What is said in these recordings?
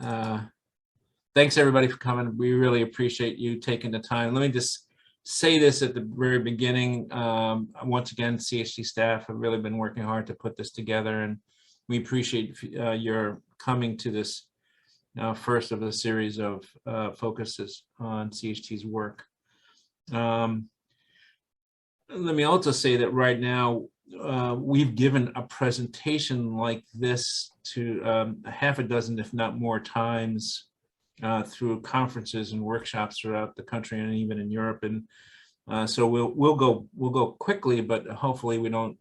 Thanks everybody for coming. We really appreciate you taking the time. Let me just say this at the very beginning. Once again, CHT staff have really been working hard to put this together, and we appreciate your coming to this first of a series of focuses on CHT's work. Let me also say that right now we've given a presentation like this to a half a dozen, if not more times, through conferences and workshops throughout the country and even in Europe. And so we'll go quickly, but hopefully we don't.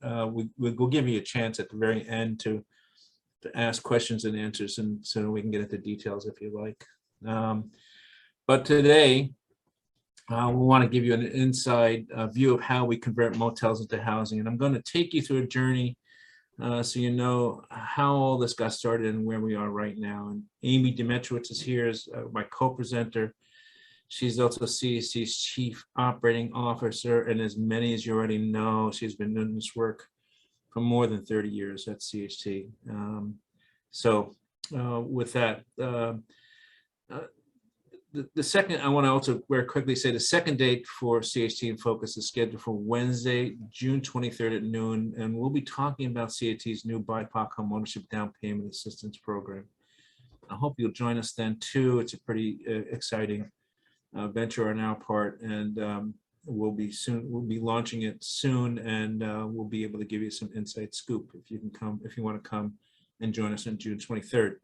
We'll give you a chance at the very end to ask questions and answers, and so we can get into details if you like. But today, we want to give you an inside view of how we convert motels into housing. And I'm going to take you through a journey so you know how all this got started and where we are right now. And Amy Demetrowitz is here as my co-presenter. She's also CHT's Chief Operating Officer. And as many as you already know, she's been doing this work for more than 30 years at CHT. With that, the second, I want to also very quickly say the second date for CHT in Focus is scheduled for Wednesday, June 23rd at noon, and we'll be talking about CHT's new BIPOC home ownership down payment assistance program. I hope you'll join us then too. It's a pretty exciting venture on our part, and we'll be launching it soon, and we'll be able to give you some inside scoop if you can come, if you want to come and join us on June 23rd.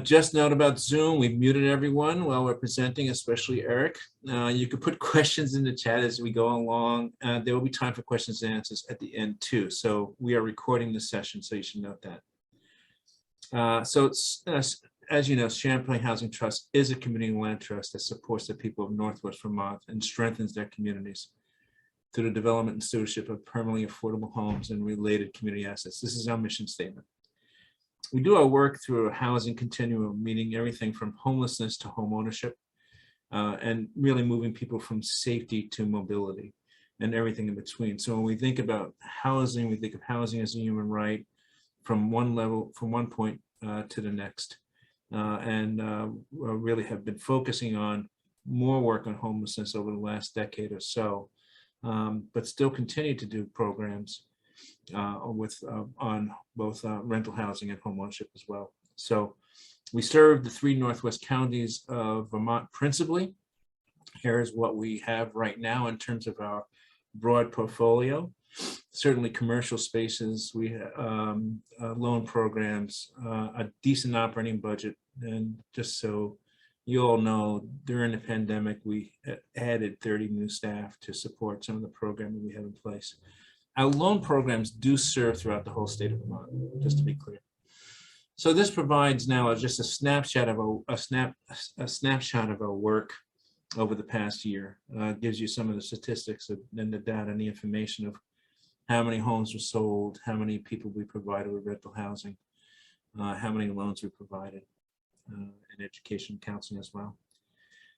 Just note about Zoom, we've muted everyone while we're presenting, especially Eric. You could put questions in the chat as we go along. There will be time for questions and answers at the end too. So we are recording this session, so you should note that. As you know, Champlain Housing Trust is a community land trust that supports the people of Northwest Vermont and strengthens their communities through the development and stewardship of permanently affordable homes and related community assets. This is our mission statement. We do our work through a housing continuum, meaning everything from homelessness to home ownership, and really moving people from safety to mobility and everything in between. So when we think about housing, we think of housing as a human right from one level, from one point to the next. Really have been focusing on more work on homelessness over the last decade or so, but still continue to do programs on both rental housing and home ownership as well. So we serve the 3 Northwest counties of Vermont principally. Here's what we have right now in terms of our broad portfolio. Certainly commercial spaces, we have loan programs, a decent operating budget. And just so you all know, during the pandemic, we added 30 new staff to support some of the programming we have in place. Our loan programs do serve throughout the whole state of Vermont, just to be clear. So this provides now just a snapshot of our work over the past year. Gives you some of the statistics and the data and the information of how many homes were sold, how many people we provided with rental housing, how many loans we provided, and education and counseling as well.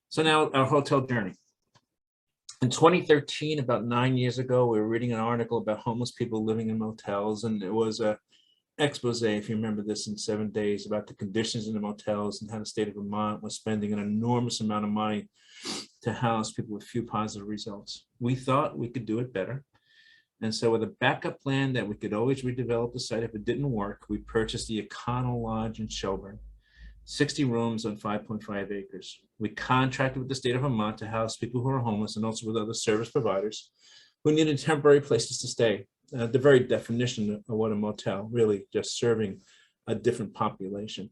So now our hotel journey. In 2013, about 9 years ago, we were reading an article about homeless people living in motels, and it was a expose, if you remember this, in 7 days about the conditions in the motels and how the state of Vermont was spending an enormous amount of money to house people with few positive results. We thought we could do it better. And so with a backup plan that we could always redevelop the site if it didn't work, we purchased the Econo Lodge in Shelburne, 60 rooms on 5.5 acres. We contracted with the state of Vermont to house people who are homeless and also with other service providers who needed temporary places to stay. The very definition of what a motel, really just serving a different population.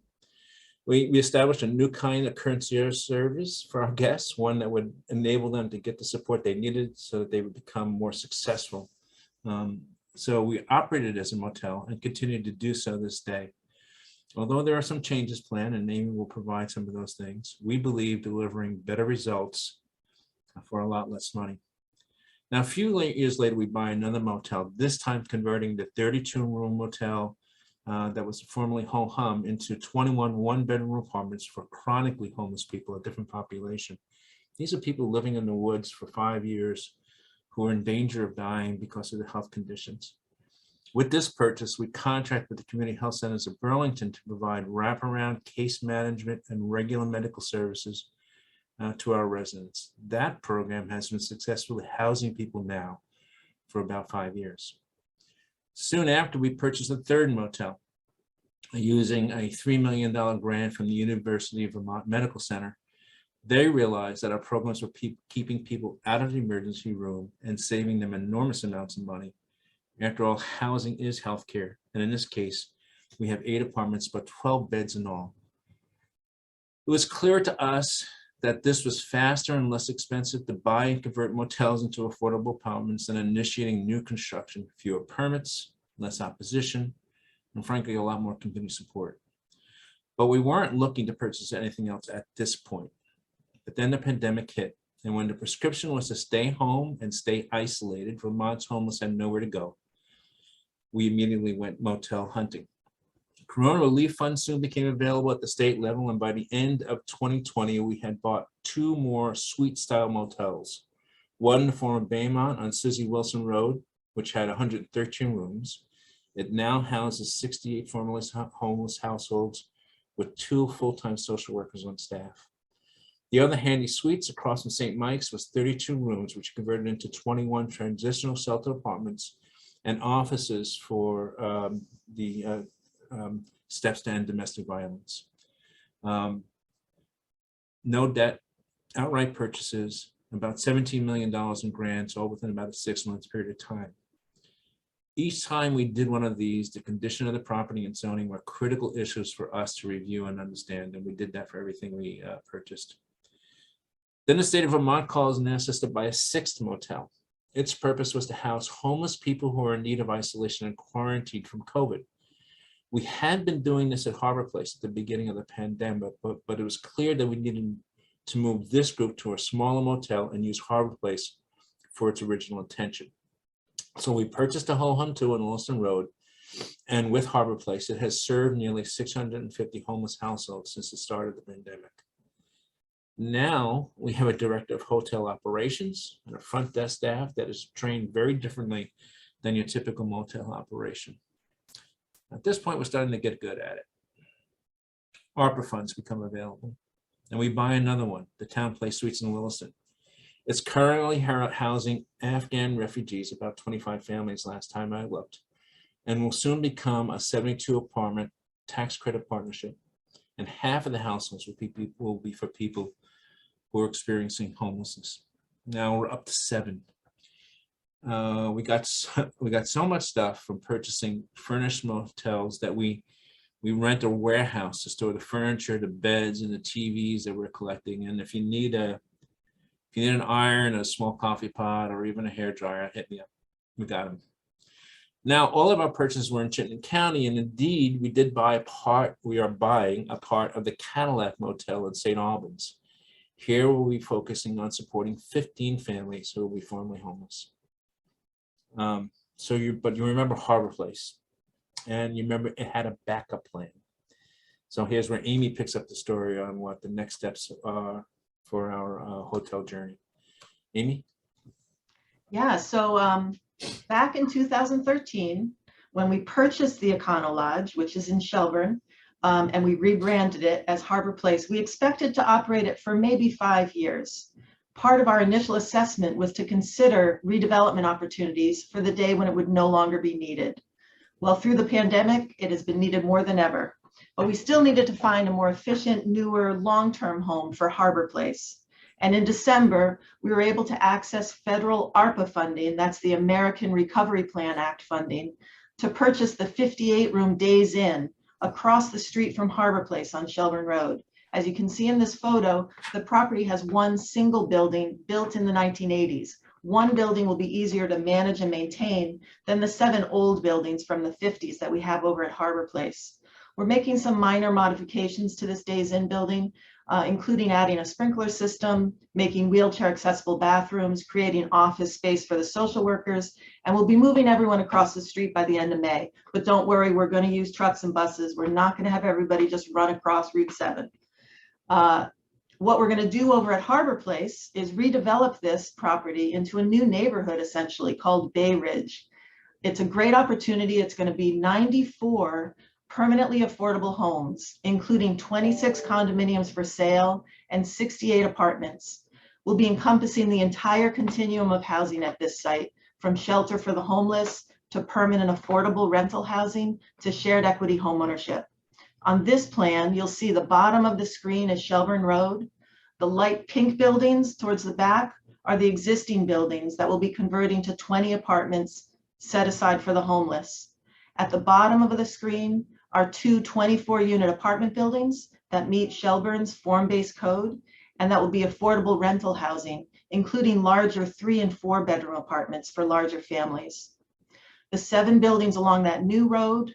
We established a new kind of concierge service for our guests, one that would enable them to get the support they needed so that they would become more successful. So we operated as a motel and continue to do so this day. Although there are some changes planned, and Amy will provide some of those things, we believe delivering better results for a lot less money. Now, a few years later, we buy another motel, this time converting the 32-room motel that was formerly Ho Hum into 21 one-bedroom apartments for chronically homeless people, a different population. These are people living in the woods for 5 years who are in danger of dying because of the health conditions. With this purchase, we contract with the community health centers of Burlington to provide wraparound case management and regular medical services to our residents. That program has been successfully housing people now for about 5 years. Soon after, we purchased a third motel using a $3 million grant from the University of Vermont Medical Center. They realized that our programs were keeping people out of the emergency room and saving them enormous amounts of money. After all, housing is healthcare, and in this case, we have 8 apartments, but 12 beds in all. It was clear to us that this was faster and less expensive to buy and convert motels into affordable apartments than initiating new construction, fewer permits, less opposition, and frankly, a lot more community support. But we weren't looking to purchase anything else at this point. But then the pandemic hit, and when the prescription was to stay home and stay isolated, Vermont's homeless had nowhere to go. We immediately went motel hunting. Corona relief funds soon became available at the state level, and by the end of 2020, we had bought 2 more suite-style motels. One in the former Baymont on Susie Wilson Road, which had 113 rooms. It now houses 68 formerly homeless households with 2 full-time social workers on staff. The other Handy Suites across from St. Mike's was 32 rooms, which converted into 21 transitional shelter apartments and offices for the steps to end domestic violence. No debt, outright purchases, about $17 million in grants, all within about a 6-month period of time. Each time we did one of these, the condition of the property and zoning were critical issues for us to review and understand, and we did that for everything we purchased. Then the state of Vermont calls and asks us to buy a 6th motel. Its purpose was to house homeless people who are in need of isolation and quarantined from COVID. We had been doing this at Harbor Place at the beginning of the pandemic, but it was clear that we needed to move this group to a smaller motel and use Harbor Place for its original intention. So we purchased a whole home 2 on Williston Road, and with Harbor Place, it has served nearly 650 homeless households since the start of the pandemic. Now we have a director of hotel operations and a front desk staff that is trained very differently than your typical motel operation. At this point, we're starting to get good at it. ARPA funds become available, and we buy another one, the Town Place Suites in Williston. It's currently housing Afghan refugees, about 25 families last time I looked, and will soon become a 72 apartment tax credit partnership. And half of the households will be for people who are experiencing homelessness. Now we're up to 7. We got so much stuff from purchasing furnished motels that we rent a warehouse to store the furniture, the beds, and the TVs that we're collecting. And if you need an iron, a small coffee pot, or even a hair dryer, hit me up. We got them. Now, all of our purchases were in Chittenden County, and indeed, we are buying a part of the Cadillac Motel in St. Albans. Here we'll be focusing on supporting 15 families who will be formerly homeless. But you remember Harbor Place, and you remember it had a backup plan. So here's where Amy picks up the story on what the next steps are for our hotel journey. Amy? Yeah, so back in 2013, when we purchased the Econo Lodge, which is in Shelburne, and we rebranded it as Harbor Place, we expected to operate it for maybe 5 years. Part of our initial assessment was to consider redevelopment opportunities for the day when it would no longer be needed. Well, through the pandemic, it has been needed more than ever, but we still needed to find a more efficient, newer, long-term home for Harbor Place. And in December, we were able to access federal ARPA funding, that's the American Recovery Plan Act funding, to purchase the 58-room Days Inn across the street from Harbor Place on Shelburne Road. As you can see in this photo, the property has one single building built in the 1980s. One building will be easier to manage and maintain than the 7 old buildings from the 50s that we have over at Harbor Place. We're making some minor modifications to this Days Inn building, including adding a sprinkler system, making wheelchair accessible bathrooms, creating office space for the social workers, and we'll be moving everyone across the street by the end of May. But don't worry, we're going to use trucks and buses. We're not going to have everybody just run across Route 7. What we're going to do over at Harbor Place is redevelop this property into a new neighborhood, essentially, called Bay Ridge. It's a great opportunity. It's going to be 94 permanently affordable homes, including 26 condominiums for sale and 68 apartments. We'll be encompassing the entire continuum of housing at this site, from shelter for the homeless to permanent affordable rental housing to shared equity homeownership. On this plan, you'll see the bottom of the screen is Shelburne Road. The light pink buildings towards the back are the existing buildings that will be converting to 20 apartments set aside for the homeless. At the bottom of the screen are two 24-unit apartment buildings that meet Shelburne's form-based code, and that will be affordable rental housing, including larger 3- and 4-bedroom apartments for larger families. The 7 buildings along that new road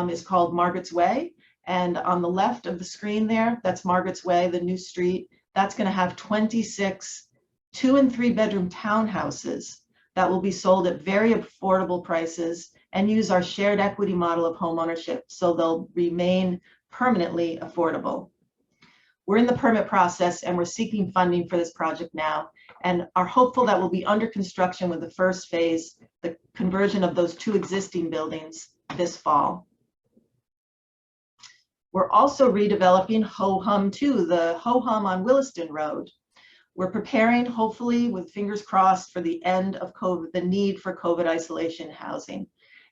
is called Margaret's Way, and on the left of the screen there, that's Margaret's Way, the new street. That's going to have 26 2- and 3-bedroom townhouses that will be sold at very affordable prices and use our shared equity model of home ownership, so they'll remain permanently affordable. We're in the permit process and we're seeking funding for this project now, and are hopeful that we'll be under construction with the first phase, the conversion of those 2 existing buildings, this fall. We're also redeveloping Ho Hum 2, the Ho Hum on Williston Road. We're preparing, hopefully, with fingers crossed, for the end of COVID, the need for COVID isolation housing.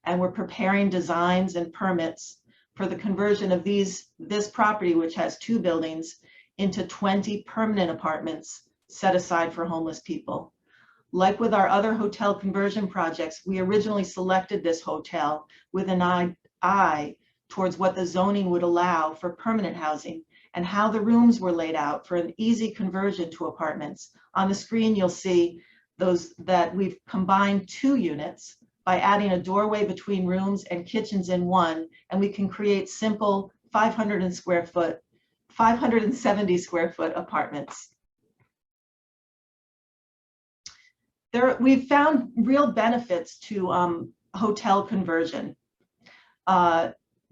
And we're preparing designs and permits for the conversion of this property, which has 2 buildings, into 20 permanent apartments set aside for homeless people. Like with our other hotel conversion projects, we originally selected this hotel with an eye towards what the zoning would allow for permanent housing and how the rooms were laid out for an easy conversion to apartments. On the screen, you'll see those that we've combined 2 units by adding a doorway between rooms and kitchens in one, and we can create simple 570 square foot apartments. We've found real benefits to hotel conversion.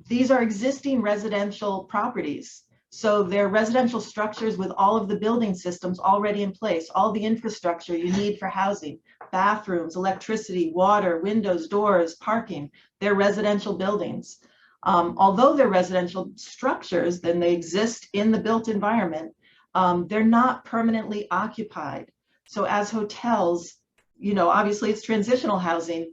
These are existing residential properties. So they're residential structures with all of the building systems already in place, all the infrastructure you need for housing, bathrooms, electricity, water, windows, doors, parking. They're residential buildings. Although they're residential structures, then they exist in the built environment, they're not permanently occupied. So as hotels, obviously it's transitional housing,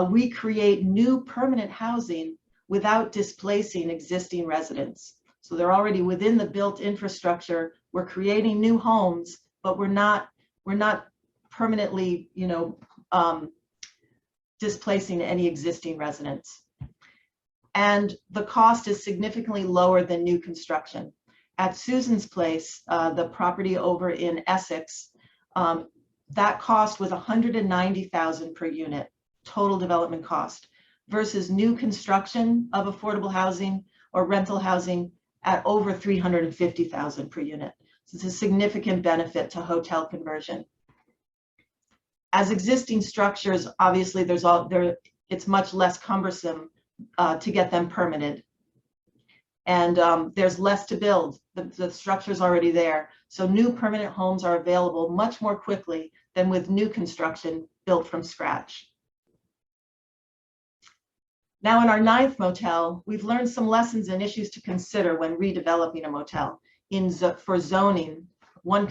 we create new permanent housing without displacing existing residents. So they're already within the built infrastructure. We're creating new homes, but we're not permanently, displacing any existing residents. And the cost is significantly lower than new construction. At Susan's Place, the property over in Essex, that cost was $190,000 per unit, total development cost, versus new construction of affordable housing or rental housing at over $350,000 per unit. So it's a significant benefit to hotel conversion. As existing structures, obviously it's much less cumbersome to get them permitted. And there's less to build. The structure's already there. So new permanent homes are available much more quickly than with new construction built from scratch. Now in our 9th motel, we've learned some lessons and issues to consider when redeveloping a motel. For zoning, one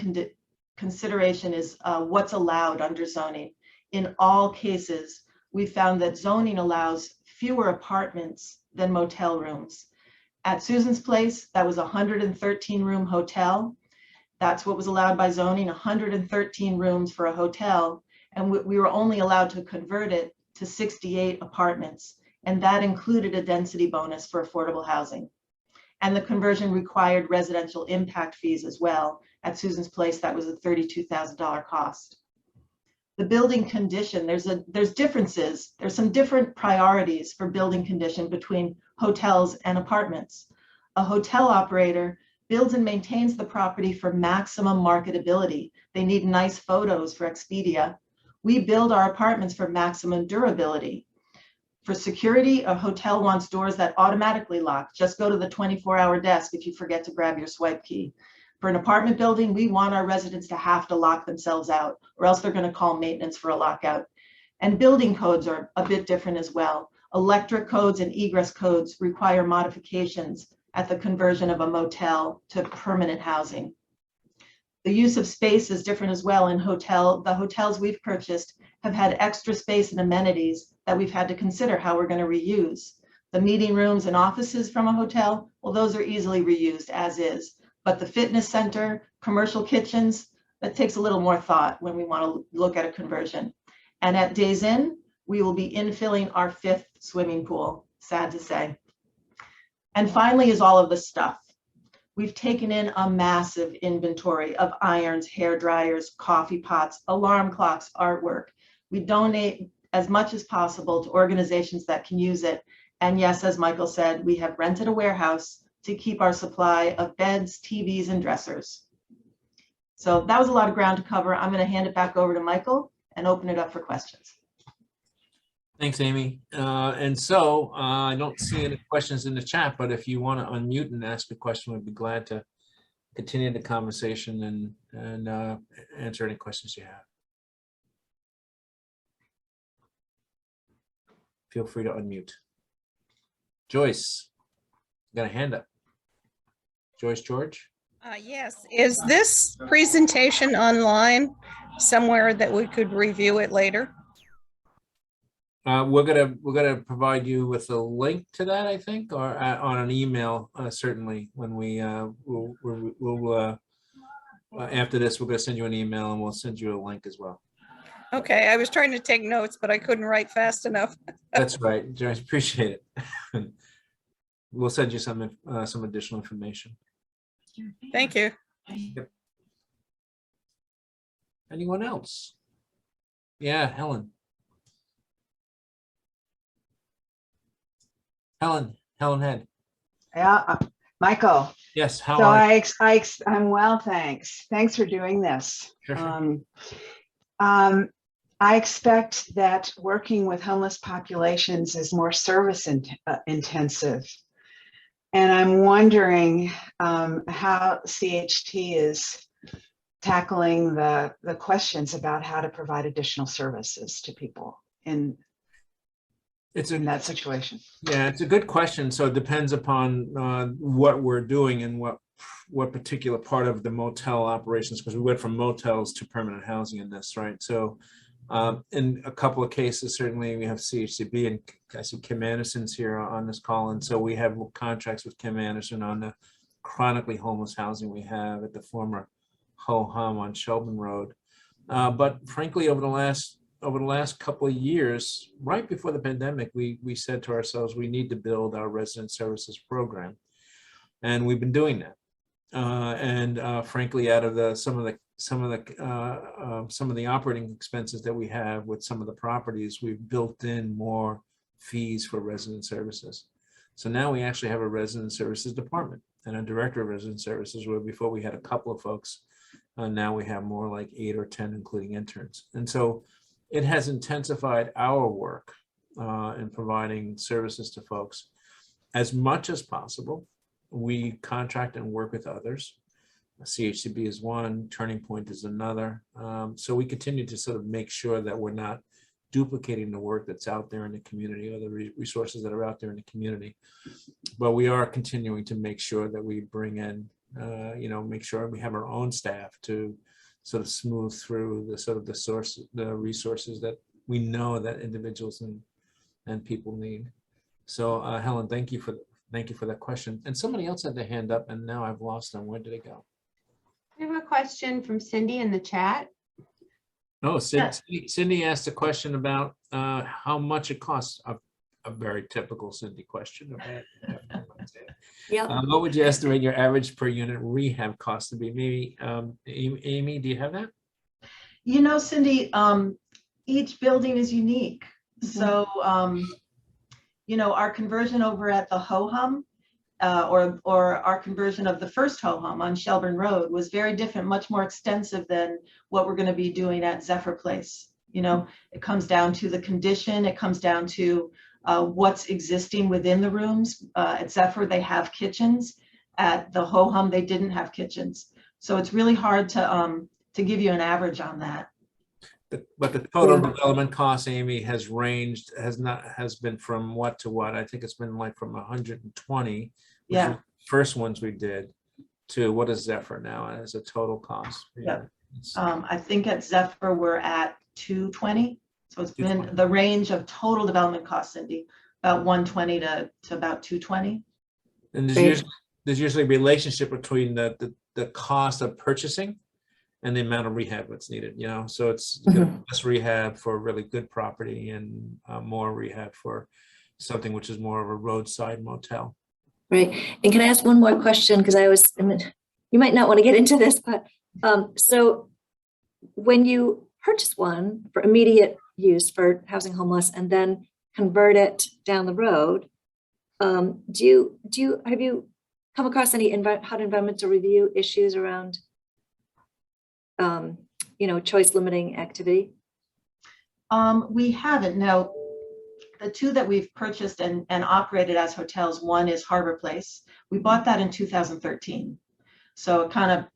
consideration is what's allowed under zoning. In all cases, we found that zoning allows fewer apartments than motel rooms. At Susan's Place, that was a 113-room hotel. That's what was allowed by zoning, 113 rooms for a hotel. And we were only allowed to convert it to 68 apartments. And that included a density bonus for affordable housing. And the conversion required residential impact fees as well. At Susan's Place, that was a $32,000 cost. The building condition, there's differences. There's some different priorities for building condition between hotels and apartments. A hotel operator builds and maintains the property for maximum marketability. They need nice photos for Expedia. We build our apartments for maximum durability. For security, a hotel wants doors that automatically lock. Just go to the 24-hour desk if you forget to grab your swipe key. For an apartment building, we want our residents to have to lock themselves out, or else they're going to call maintenance for a lockout. And building codes are a bit different as well. Electric codes and egress codes require modifications at the conversion of a motel to permanent housing. The use of space is different as well in the hotels we've purchased have had extra space and amenities that we've had to consider how we're going to reuse. The meeting rooms and offices from a hotel, well, those are easily reused as is. But the fitness center, commercial kitchens, that takes a little more thought when we want to look at a conversion. And at Days Inn, we will be infilling our 5th swimming pool, sad to say. And finally is all of the stuff. We've taken in a massive inventory of irons, hair dryers, coffee pots, alarm clocks, artwork. We donate as much as possible to organizations that can use it. And yes, as Michael said, we have rented a warehouse to keep our supply of beds, TVs, and dressers. So that was a lot of ground to cover. I'm going to hand it back over to Michael and open it up for questions. Thanks, Amy. And so I don't see any questions in the chat, but if you want to unmute and ask a question, we'd be glad to continue the conversation and answer any questions you have. Feel free to unmute. Joyce, got a hand up. Joyce George? Yes. Is this presentation online somewhere that we could review it later? We're gonna provide you with a link to that, I think, or on an email, certainly. When we we'll after this, we're gonna send you an email and we'll send you a link as well. Okay, I was trying to take notes, but I couldn't write fast enough. That's right, Joyce. Appreciate it. We'll send you some additional information. Thank you. Yep. Anyone else? Yeah, Helen. Helen Head. Yeah, Michael. Yes, how So are you? I'm well, thanks. Thanks for doing this. Sure. I expect that working with homeless populations is more service intensive. And I'm wondering how CHT is tackling the questions about how to provide additional services to people in that situation. Yeah, it's a good question. So it depends upon what we're doing and what particular part of the motel operations, because we went from motels to permanent housing in this, right? So in a couple of cases, certainly we have CHCB, and I see Kim Anderson's here on this call. And so we have contracts with Kim Anderson on the chronically homeless housing we have at the former Ho-Hum on Shelburne Road. But frankly, over the last couple of years, right before the pandemic, we said to ourselves, we need to build our resident services program. And we've been doing that. Frankly, out of some of the operating expenses that we have with some of the properties, we've built in more fees for resident services. So now we actually have a resident services department and a director of resident services, where before we had a couple of folks. Now we have more like 8 or 10, including interns. And so it has intensified our work in providing services to folks as much as possible. We contract and work with others. CHCB is one, Turning Point is another. So we continue to sort of make sure that we're not duplicating the work that's out there in the community or the resources that are out there in the community. But we are continuing to make sure that we bring in, make sure we have our own staff to sort of smooth through the resources that we know that individuals and people need. So Helen, thank you for that question. And somebody else had their hand up and now I've lost them. Where did it go? We have a question from Cindy in the chat. Oh, Cindy asked a question about how much it costs. A very typical Cindy question. Yeah. What would you estimate your average per unit rehab cost to be? Maybe Amy, do you have that? You know, Cindy, each building is unique. Mm-hmm. So, our conversion over at the Ho-Hum or our conversion of the first Ho-Hum on Shelburne Road was very different, much more extensive than what we're going to be doing at Zephyr Place. It comes down to the condition. It comes down to what's existing within the rooms. At Zephyr, they have kitchens. At the Ho-Hum, they didn't have kitchens. So it's really hard to give you an average on that. But the total Yeah. development cost, Amy, has been from what to what? I think it's been like from 120, which Yeah. was the first ones we did, to what is Zephyr now as a total cost? Yep. It's I think at Zephyr, we're at 220. So it's been 220. the range of total development costs, Cindy, about 120 to about 220. And Great. there's usually a relationship between the cost of purchasing and the amount of rehab that's needed, you know, so it's less rehab for really good property and more rehab for something which is more of a roadside motel. Right. And can I ask one more question? Because you might not want to get into this, but so when you purchase one for immediate use for housing homeless and then convert it down the road, have you come across any hot environmental review issues around choice limiting activity? We haven't. Now, the two that we've purchased and operated as hotels, one is Harbor Place. We bought that in 2013. So it kind of,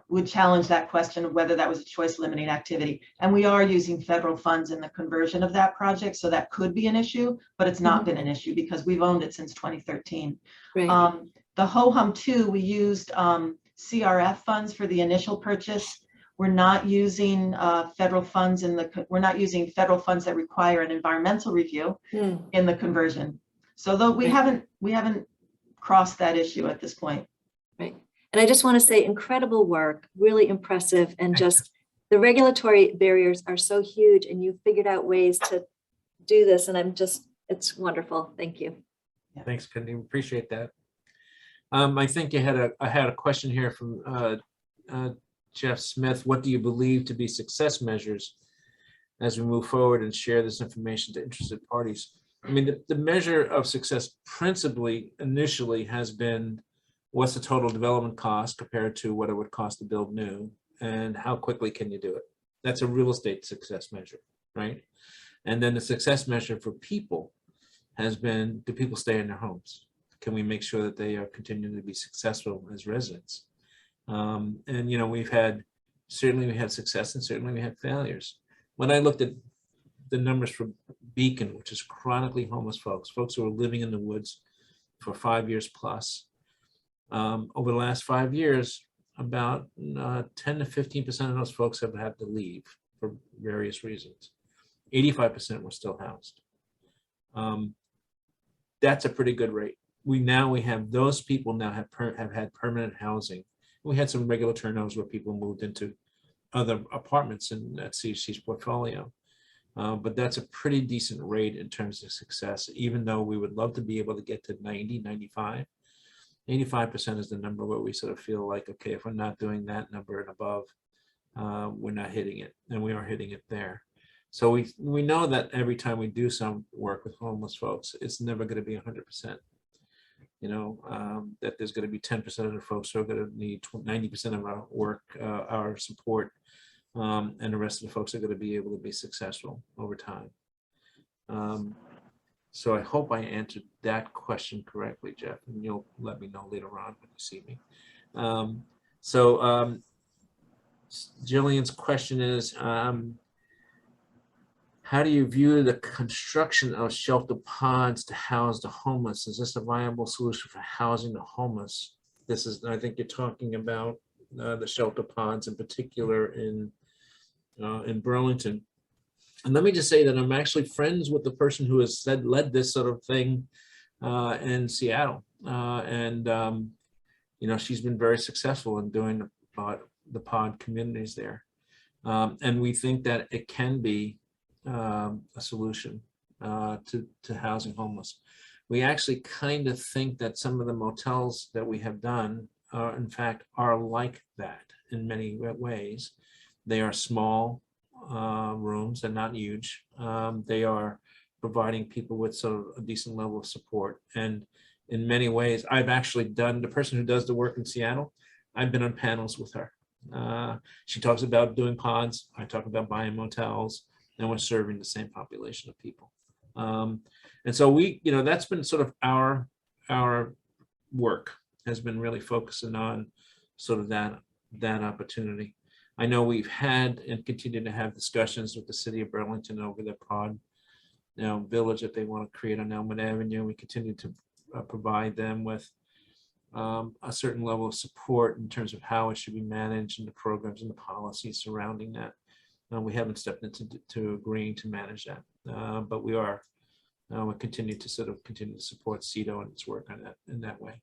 would challenge that question of whether that was a choice limiting activity. And we are using federal funds in the conversion of that project. So that could be an issue, but it's not been an issue because we've owned it since 2013. Right. The Ho-Hum 2, we used CRF funds for the initial purchase. We're not using federal funds we're not using federal funds that require an environmental review in the conversion. So though we haven't crossed that issue at this point. Right. And I just want to say incredible work, really impressive. And just the regulatory barriers are so huge and you figured out ways to do this. And it's wonderful. Thank you. Yeah. Thanks, Cindy. Appreciate that. I think I had a question here from Jeff Smith. What do you believe to be success measures as we move forward and share this information to interested parties? I mean, the measure of success principally initially has been what's the total development cost compared to what it would cost to build new, and how quickly can you do it? That's a real estate success measure, right? And then the success measure for people has been, do people stay in their homes? Can we make sure that they are continuing to be successful as residents? And we've had success and certainly we had failures. When I looked at the numbers for Beacon, which is chronically homeless folks who are living in the woods for 5 years plus, over the last 5 years, about 10 to 15% of those folks have had to leave for various reasons. 85% were still housed. That's a pretty good rate. We have those people now have had permanent housing. We had some regular turnovers where people moved into other apartments in that CHT's portfolio. But that's a pretty decent rate in terms of success, even though we would love to be able to get to 90, 95. 85% is the number where we sort of feel like, okay, if we're not doing that number and above, we're not hitting it, and we are hitting it there. So we know that every time we do some work with homeless folks, it's never going to be 100%. That there's going to be 10% of the folks who are going to need 90% of our work, our support, and the rest of the folks are going to be able to be successful over time. So I hope I answered that question correctly, Jeff, and you'll let me know later on when you see me. Jillian's question is, how do you view the construction of shelter pods to house the homeless? Is this a viable solution for housing the homeless? I think you're talking about the shelter pods in particular in Burlington. And let me just say that I'm actually friends with the person who has led this sort of thing in Seattle. She's been very successful in doing the pod communities there. And we think that it can be a solution to housing homeless. We actually kind of think that some of the motels that we have done in fact are like that in many ways. They are small rooms, they're not huge. They are providing people with sort of a decent level of support. And in many ways, I've actually done, the person who does the work in Seattle, I've been on panels with her. She talks about doing pods, I talk about buying motels, and we're serving the same population of people. And so that's been sort of our work has been really focusing on sort of that opportunity. I know we've had and continue to have discussions with the city of Burlington over the pod village that they want to create on Elmwood Avenue. We continue to provide them with a certain level of support in terms of how it should be managed and the programs and the policies surrounding that. We haven't stepped into agreeing to manage that, but we are. We continue to support CEDO and its work on that in that way.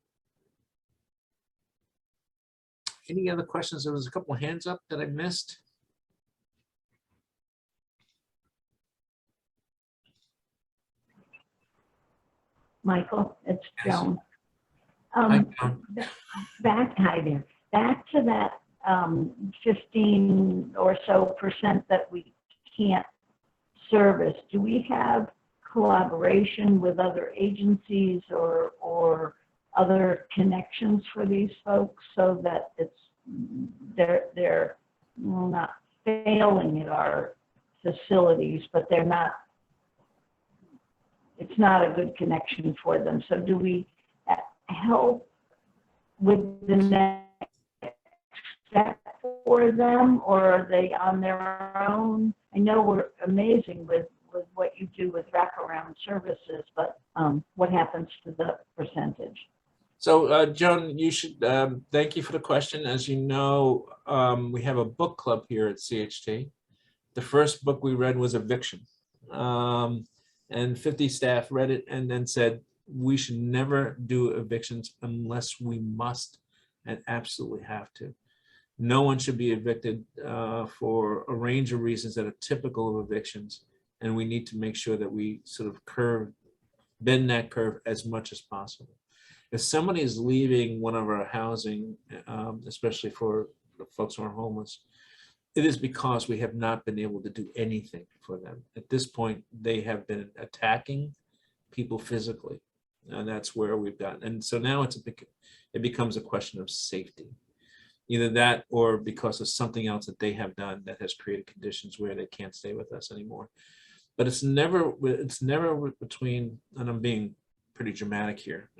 Any other questions? There was a couple of hands up that I missed. Michael, it's Yes. Joan. Hi, Joan. Hi there. Back to that 15 or so % that we can't service. Do we have collaboration with other agencies or other connections for these folks so that they're not failing at our facilities, but it's not a good connection for them. So do we help with the next step for them, or are they on their own? I know we're amazing with what you do with wraparound services, but what happens to the percentage? So Joan, you should, thank you for the question. As you know, we have a book club here at CHT. The first book we read was Eviction. And 50 staff read it and then said, we should never do evictions unless we must and absolutely have to. No one should be evicted for a range of reasons that are typical of evictions. And we need to make sure that we sort of bend that curve as much as possible. If somebody is leaving one of our housing, especially for the folks who are homeless, it is because we have not been able to do anything for them. At this point, they have been attacking people physically, and that's where we've gotten. And so now it becomes a question of safety. Either that or because of something else that they have done that has created conditions where they can't stay with us anymore. But it's never between, and I'm being pretty dramatic here,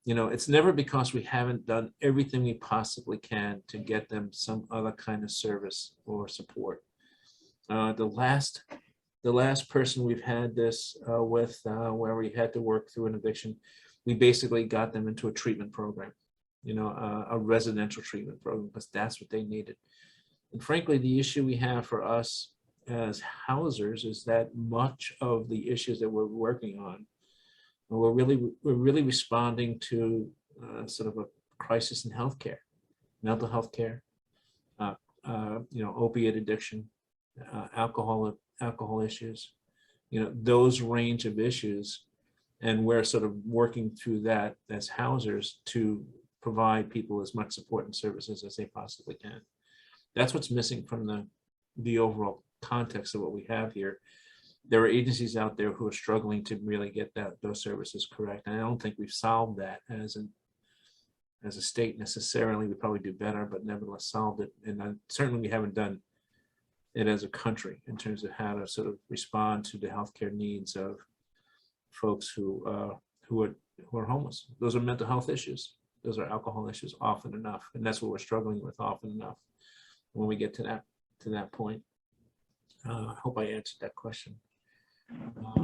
it's never because we haven't done everything we possibly can to get them some other kind of service or support. The last person we've had this with, where we had to work through an eviction, we basically got them into a treatment program, a residential treatment program, because that's what they needed. And frankly, the issue we have for us as housers is that much of the issues that we're working on, we're really responding to sort of a crisis in healthcare, mental health care, opiate addiction, alcohol issues, those range of issues. And we're sort of working through that as housers to provide people as much support and services as they possibly can. That's what's missing from the overall context of what we have here. There are agencies out there who are struggling to really get those services correct. And I don't think we've solved that as a state necessarily. We probably do better, but nevertheless solved it. And certainly we haven't done it as a country in terms of how to sort of respond to the healthcare needs of folks who are homeless. Those are mental health issues. Those are alcohol issues often enough. And that's what we're struggling with often enough when we get to that point. I hope I answered that question.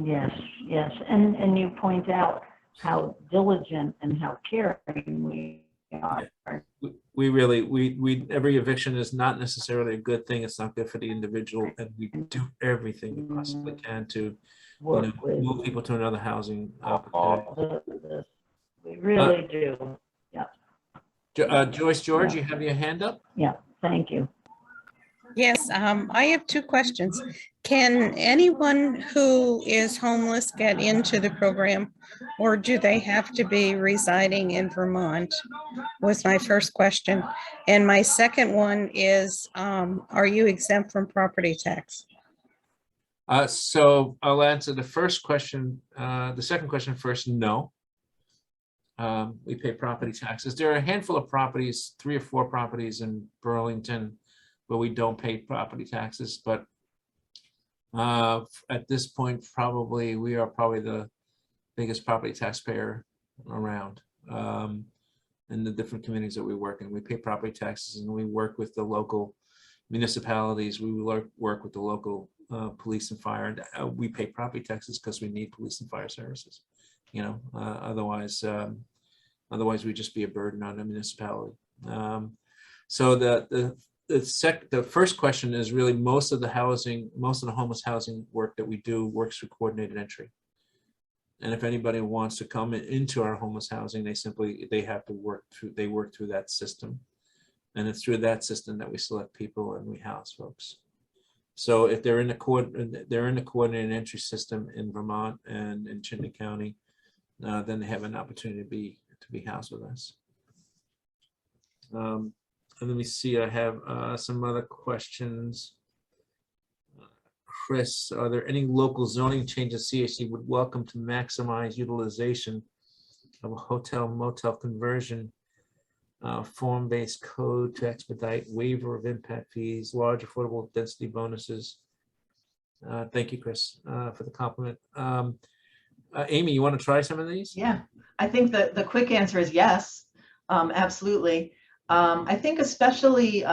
Yes. And you point out how diligent and how caring we are. We every eviction is not necessarily a good thing. It's not good for the individual, and we do everything we possibly can to move people to another housing opportunity. We really do. Yeah. Joyce George, you have your hand up? Yeah. Thank you. Yes, I have two questions. Can anyone who is homeless get into the program, or do they have to be residing in Vermont? Was my first question. And my second one is, are you exempt from property tax? So I'll answer the first question. The second question first, no. We pay property taxes. There are a handful of properties, 3 or 4 properties in Burlington where we don't pay property taxes, but at this point, we are probably the biggest property taxpayer around in the different communities that we work in. We pay property taxes and we work with the local municipalities, we work with the local police and fire, and we pay property taxes because we need police and fire services. You know, otherwise we'd just be a burden on the municipality. So the first question is really most of the homeless housing work that we do works through coordinated entry. And if anybody wants to come into our homeless housing, they have to work through that system. And it's through that system that we select people and we house folks. So if they're in the coordinated entry system in Vermont and in Chittenden County, then they have an opportunity to be housed with us. And let me see, I have some other questions. Chris, are there any local zoning changes CHT would welcome to maximize utilization of a hotel motel conversion, form-based code to expedite waiver of impact fees, large affordable density bonuses? Thank you, Chris, for the compliment. Amy, you want to try some of these? Yeah, I think that the quick answer is yes, absolutely. I think especially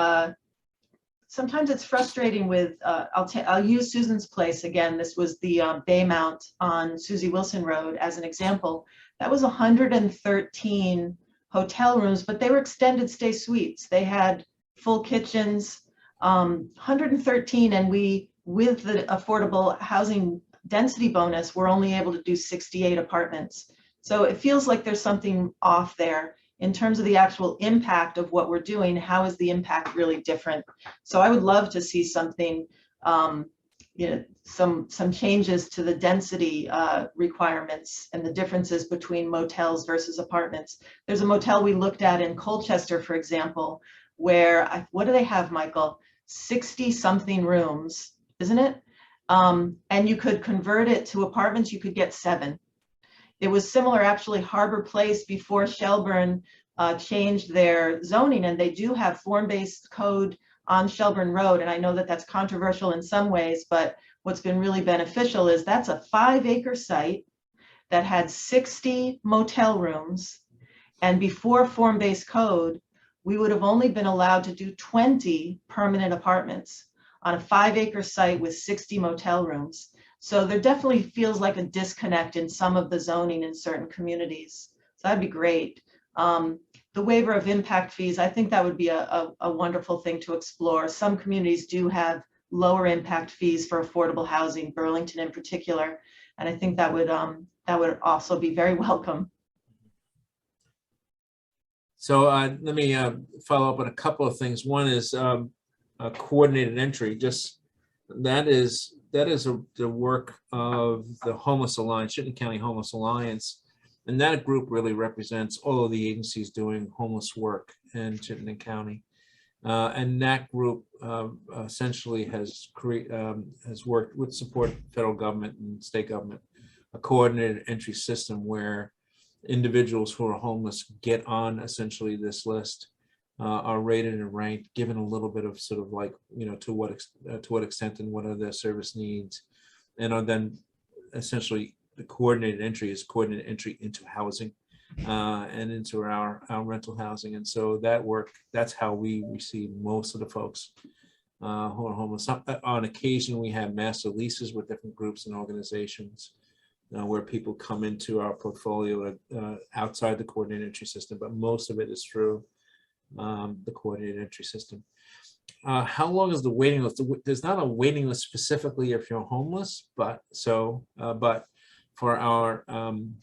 sometimes it's frustrating with, I'll use Susan's place again. This was the Baymount on Susie Wilson Road as an example. That was 113 hotel rooms, but they were extended stay suites. They had full kitchens, 113, and we, with the affordable housing density bonus, we're only able to do 68 apartments. So it feels like there's something off there. In terms of the actual impact of what we're doing, how is the impact really different? So I would love to see something, you know, some changes to the density requirements and the differences between motels versus apartments. There's a motel we looked at in Colchester, for example, where, what do they have, Michael? 60 something rooms, isn't it? And you could convert it to apartments, you could get 7. It was similar, actually, Harbor Place before Shelburne changed their zoning, and they do have form-based code on Shelburne Road. And I know that that's controversial in some ways, but what's been really beneficial is that's a 5-acre site that had 60 motel rooms. And before form-based code, we would have only been allowed to do 20 permanent apartments on a 5-acre site with 60 motel rooms. So there definitely feels like a disconnect in some of the zoning in certain communities. So that'd be great. The waiver of impact fees, I think that would be a wonderful thing to explore. Some communities do have lower impact fees for affordable housing, Burlington in particular, and I think that would also be very welcome. So let me follow up on a couple of things. One is coordinated entry. Just that is the work of the Homeless Alliance, Chittenden County Homeless Alliance, and that group really represents all of the agencies doing homeless work in Chittenden County. And that group essentially has worked with support of federal government and state government, a coordinated entry system where individuals who are homeless get on essentially this list, are rated and ranked, given a little bit of sort of like, you know, to what extent and what are their service needs, and are then essentially the coordinated entry is coordinated entry into housing and into our rental housing. And so that work, that's how we receive most of the folks who are homeless. On occasion, we have master leases with different groups and organizations where people come into our portfolio outside the coordinated entry system, but most of it is through the coordinated entry system. How long is the waiting list? There's not a waiting list specifically if you're homeless, but for our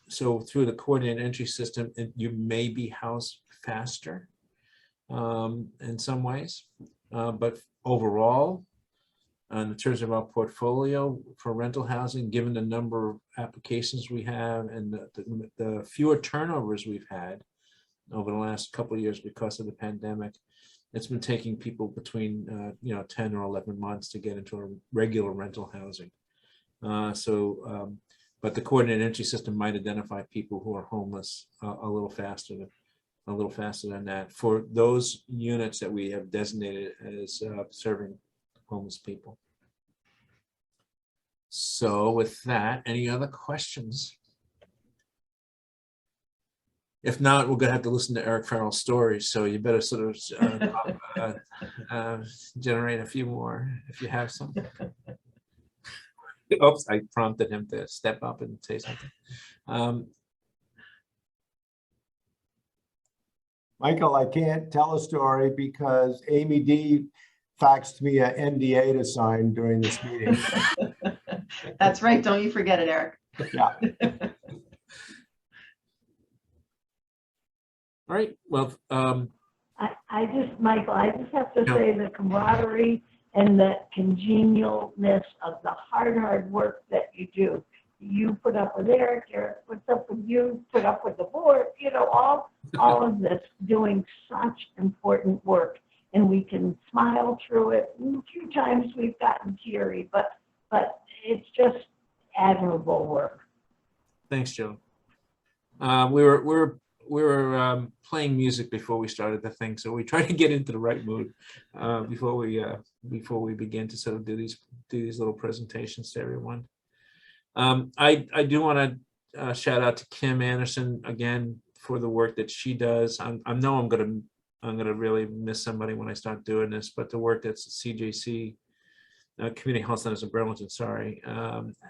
so through the coordinated entry system, you may be housed faster in some ways, but overall, in terms of our portfolio for rental housing, given the number of applications we have and the fewer turnovers we've had over the last couple of years because of the pandemic, it's been taking people between 10 or 11 months to get into a regular rental housing. But the coordinated entry system might identify people who are homeless a little faster than that for those units that we have designated as serving homeless people. So with that, any other questions? If not, we're gonna have to listen to Eric Farrell's stories. So you better sort of generate a few more if you have some. Oops, I prompted him to step up and say something. Michael, I can't tell a story because Amy D faxed me an NDA to sign during this meeting. That's right. Don't you forget it, Eric. Yeah. All right, well, Michael, I just have to Yeah. say the camaraderie and the congenialness of the hard work that you do. You put up with Eric, Eric puts up with you, put up with the board, all of this, doing such important work. And we can smile through it. A few times we've gotten teary, but it's just admirable work. thanks, Joe. We were playing music before we started the thing, so we tried to get into the right mood before we begin to sort of do these little presentations to everyone. I do want to shout out to Kim Anderson again for the work that she does. I know I'm gonna really miss somebody when I start doing this, but the work that's CJC, Community Health Centers of Burlington,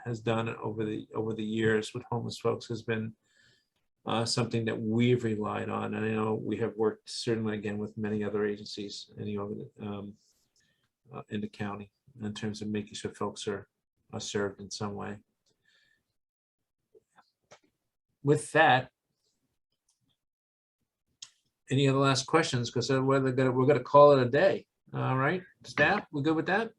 has done over the years with homeless folks has been something that we've relied on. And I know we have worked certainly again with many other agencies in the county in terms of making sure folks are served in some way. With that, any other last questions? Because we're gonna call it a day. All right, staff, we good with that?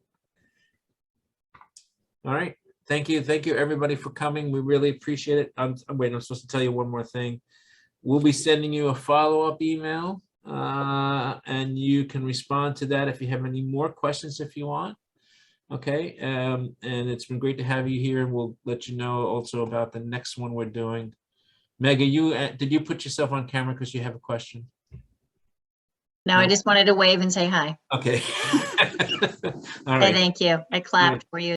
All right. Thank you everybody for coming. We really appreciate it. I'm supposed to tell you one more thing. We'll be sending you a follow-up email and you can respond to that if you have any more questions if you want. Okay, and it's been great to have you here. We'll let you know also about the next one we're doing. Megha, did you put yourself on camera because you have a question? No, I just wanted to wave and say hi. Okay. All Say right. thank you. I clapped for you.